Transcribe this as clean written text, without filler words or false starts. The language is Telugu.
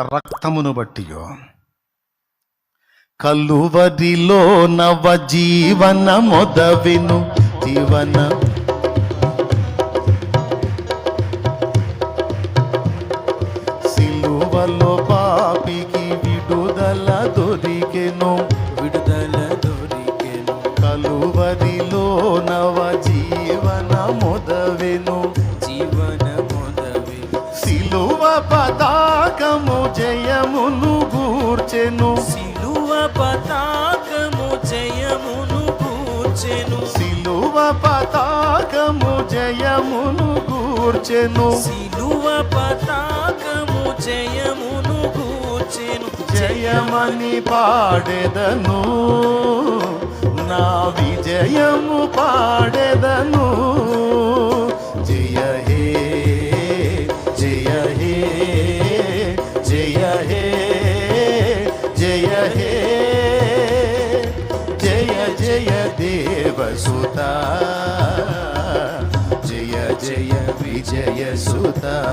రక్తమును బట్టియో కలువరిలో నవ జీవన మొదవిను జీవన సిలువలో పాపికి విడుదల దొరికెను కలువరిలో నవ జీవన మొదవెను సిలువ పతాకము జయమును గూర్చెను సిలువ పతాకము జయమును గూర్చెను సిలువ పతాకము జయమును గూర్చెను సిలువ పతాకము జయమును గూర్చెను జయమని పాడెదను నా విజయము పాడెదను జయ హే జయ హే జయ హే జయ హే జయ జయ దేవసుత జయ జయ విజయ సుత.